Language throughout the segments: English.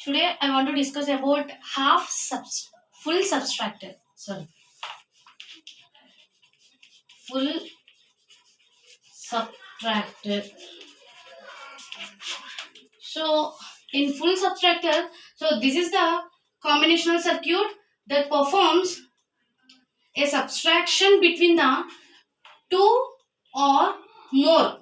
Today I want to discuss about full subtractor. Sorry, full subtractor. So in full subtractor, so this is the combinational circuit that performs a subtraction between the two or more.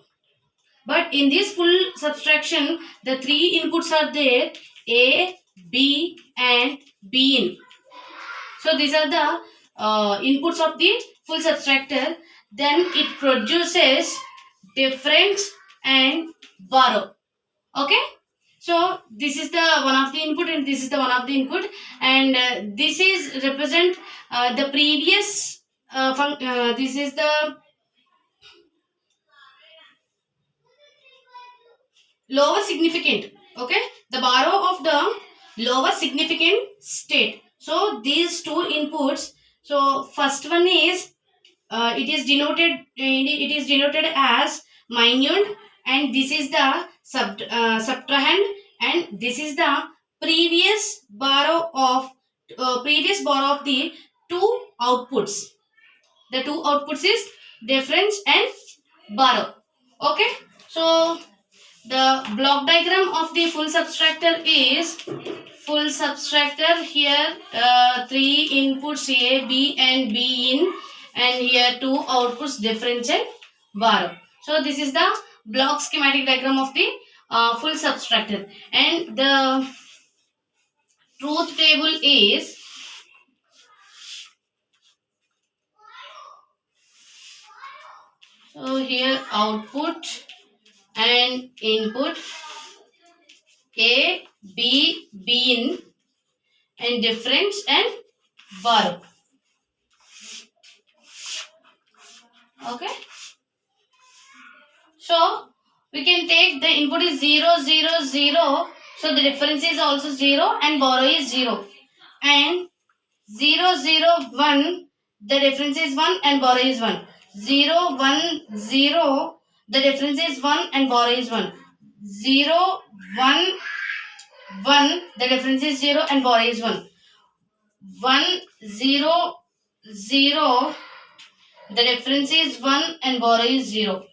But in this full subtraction, the three inputs are there: A, B, and B in. So these are the inputs of the full subtractor. Then it produces difference and borrow. Okay. So this is the one of the input and this is the one of the input, and this is represent the previous this is the lower significant. Okay, the borrow of the lower significant state. So these two inputs. So first one is it is denoted as minute, and this is the subtrahend, and this is the previous borrow of the two outputs. The two outputs is difference and borrow. Okay, so the block diagram of the full subtractor is full subtractor. Here three inputs A, B and B in, and here two outputs difference and borrow. So this is the block schematic diagram of the full subtractor, and the truth table is so here output and input A, B, B in, and difference and borrow. Okay. So we can take the input is 0, 0, 0. So the difference is also 0 and borrow is 0. And 0, 0, 1. The difference is 1 and borrow is 1. 0, 1, 0. The difference is 1 and borrow is 1. 0, 1, 1. The difference is 0 and borrow is 1. 1, 0, 0. The difference is 1 and borrow is 0.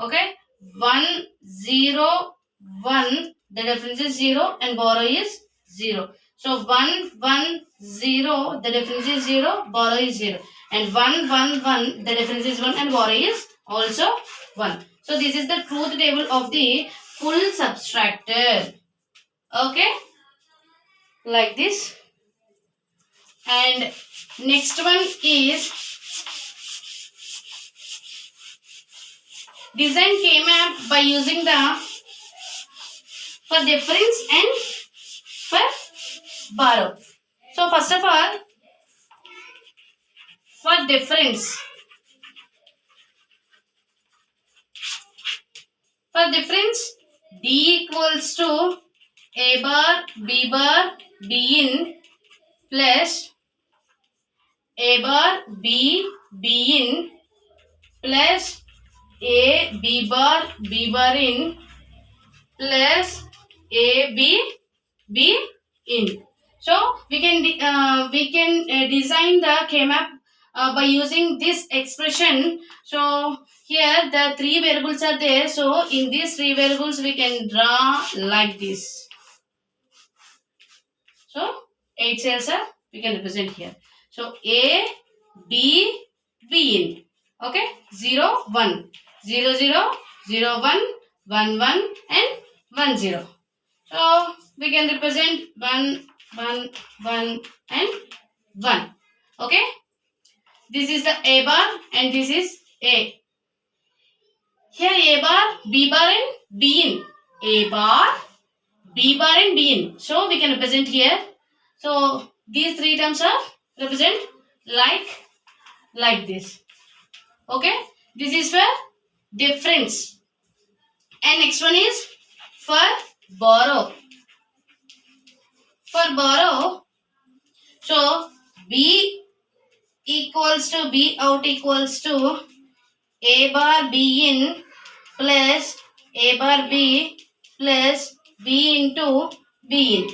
Okay. 1, 0, 1. The difference is 0 and borrow is 0. So 1, 1, 0. The difference is 0. Borrow is 0. And 1, 1, 1. The difference is 1 and borrow is also 1. So this is the truth table of the full subtractor. Okay. Like this. And next one is design K-map by using the for difference and for borrow. So first of all, for difference, D equals to A bar, B in plus A bar, B in plus A, B bar in plus A, B in. So we can design the K-map by using this expression. So here the three variables are there. So in these three variables we can draw like this. So 8 cells are we can represent here. So A, B in. Okay, 0, 1, 0, 0, 0, 1, 1, 1 and 1, 0. So we can represent 1, 1, 1 and 1. Okay. This is the A bar and this is A. Here A bar, B bar and B in. A bar, B bar and B in. So we can represent here. So these three terms are represent like this. Okay. This is for difference. And next one is for borrow. For borrow, so B equals to B out equals to A bar B in plus A bar B plus B into B in.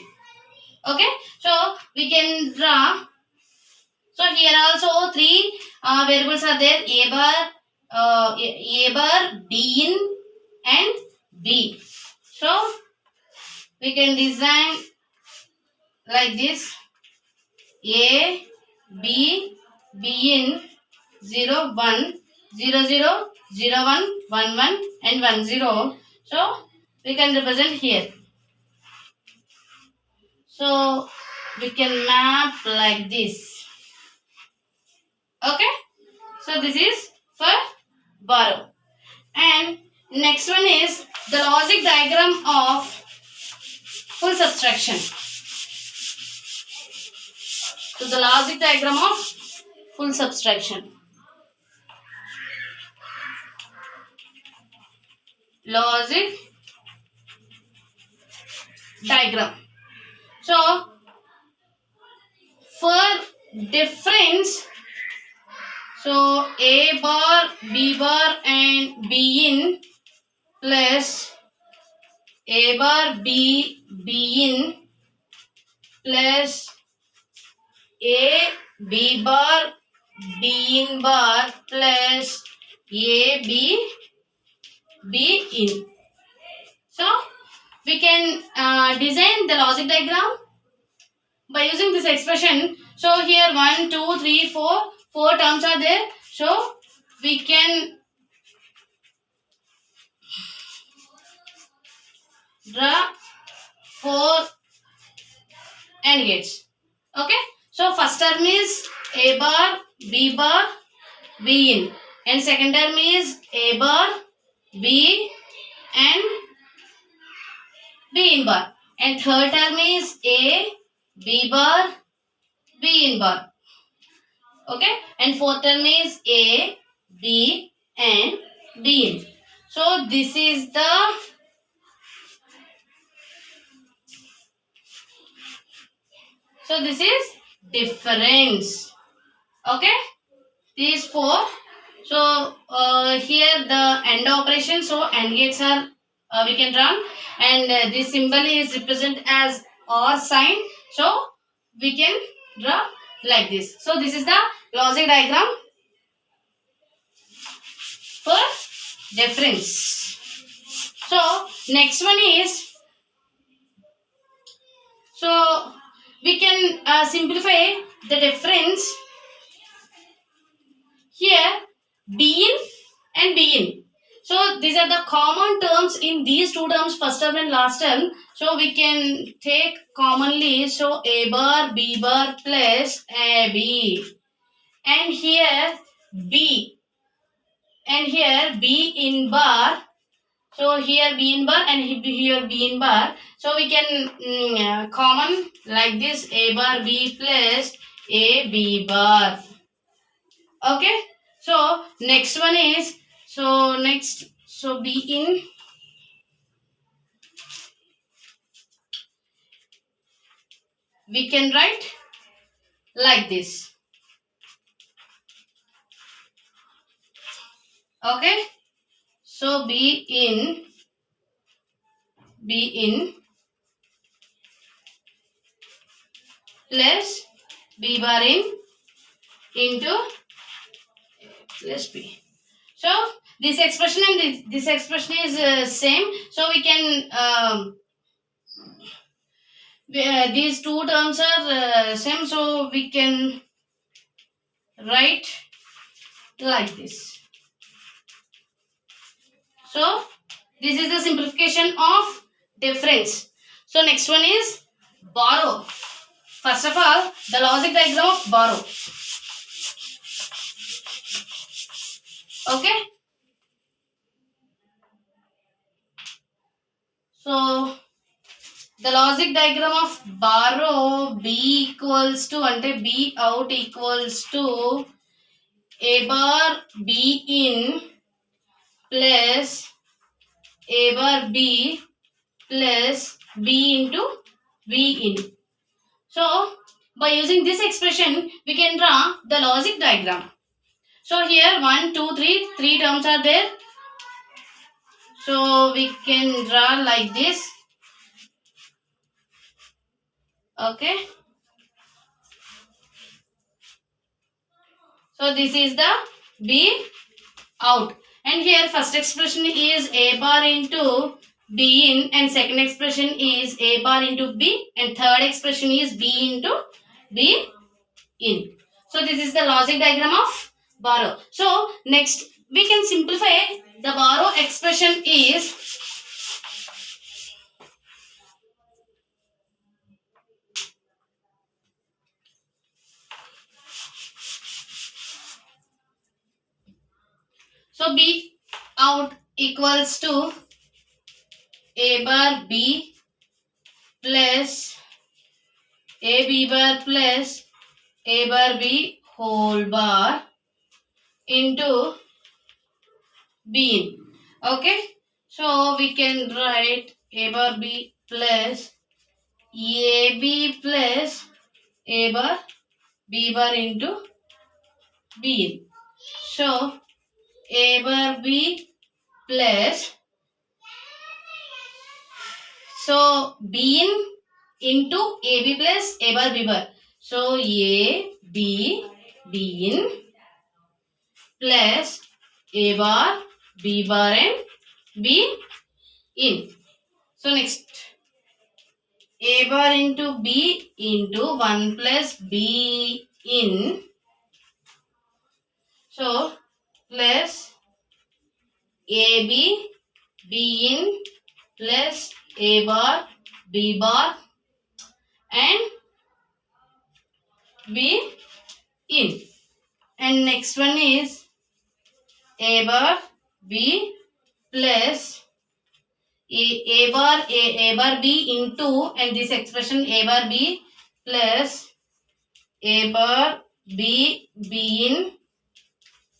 Okay, so we can draw. So here also three variables are there: a bar, b in, and b. So we can design like this: a, b, b in, 0, 1, 0, 0, 0, 1, 1, 1, and 1, 0. So we can represent here. So we can map like this. Okay, so this is for borrow. And next one is the logic diagram of full subtraction. So the logic diagram of full subtraction. Logic diagram. So for difference, so a bar, b bar, and b in plus a bar, b in plus a, b bar, b in bar plus a, b in. So we can design the logic diagram by using this expression. So here 1, 2, 3, 4, 4 terms are there. So we can draw 4 AND gates. Okay. So first term is a bar, b in, and second term is a bar, b, and b in bar, and third term is a, b bar, b in bar. Okay, and fourth term is a, b, and b in. So this is the difference. Okay, these four. So here the AND operation. So AND gates are we can run, and this symbol is represented as OR sign. So we can draw like this. So this is the logic diagram for difference. So next one is, so we can simplify the difference here, b in and b in. So these are the common terms in these two terms, first term and last term. So we can take commonly, so a bar, b bar plus a b, and here b, and here b in bar. So here b in bar and here b in bar. So we can common like this: a bar b plus a b bar. Okay. So next one is, so b in, we can write like this. Okay. So b in plus b bar in into plus b. So this expression and this expression is same. So we can these two terms are same. So we can write like this. So this is the simplification of difference. So next one is borrow. First of all, the logic diagram of borrow. Okay. So the logic diagram of borrow, b equals to, ante b out equals to a bar b in plus a bar b plus b into b in. So by using this expression, we can draw the logic diagram. So here 1, 2, 3, 3 terms are there. So we can draw like this. Okay. So this is the B out. And here first expression is A bar into B in, and second expression is A bar into B, and third expression is B into B in. So this is the logic diagram of borrow. So next we can simplify the borrow expression is so B out equals to A bar B plus A B bar plus A bar B whole bar into B in. Okay. So we can write A bar B plus AB plus A bar B bar into B in. So A bar B plus, so B in into AB plus A bar B bar. So A B B in plus A bar B bar and B in. So next A bar into B into 1 plus B in. So plus AB B in plus A bar B bar and B in. And next one is A bar B plus A bar B into, and this expression A bar B plus A bar B B in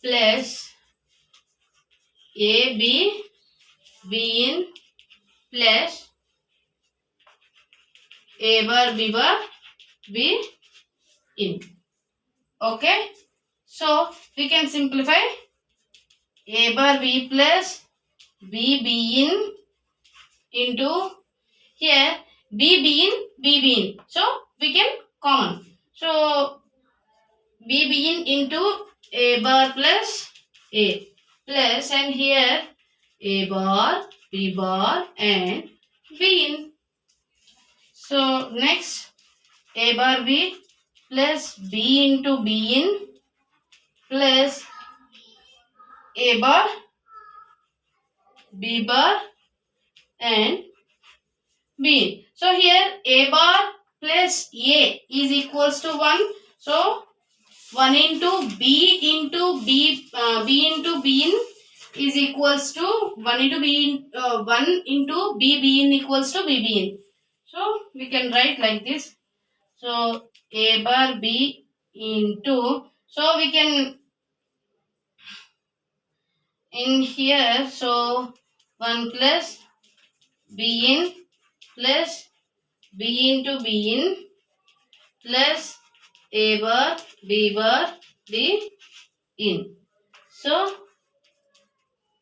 plus A B B in plus A bar B in. Okay. So we can simplify A bar B plus B in into here B in. So we can common. So B in into A bar plus A plus, and here A bar B bar and B in. So next A bar B plus B into B in plus A bar B bar and B in. So here A bar plus A is equals to 1. So 1 into B into B into B in is equals to 1 into B in 1 into B in equals to B in. So we can write like this. So A bar B into, so we can in here, so 1 plus B in plus B into B in plus A bar B in. So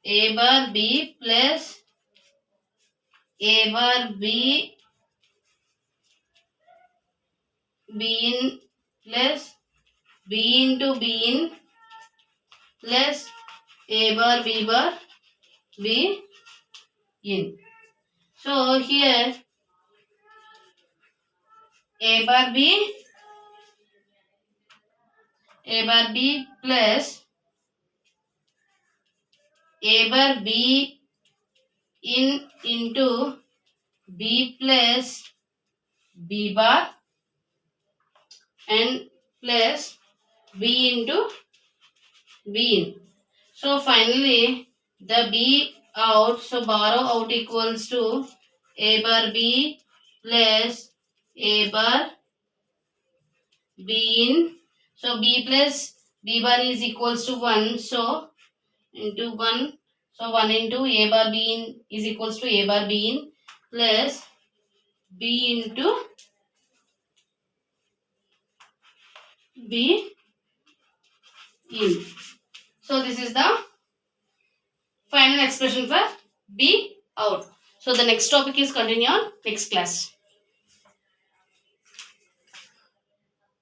A bar B plus A bar B in plus B into B in plus A bar B in. So here A bar B plus A bar B in into B plus B bar and plus B into B in. So finally the B out, so borrow out equals to A bar B plus A bar B in. So B plus B bar is equals to 1. So into 1. So 1 into A bar B in is equals to A bar B in plus B into B in. So this is the final expression for B out. So the next topic is continue on next class.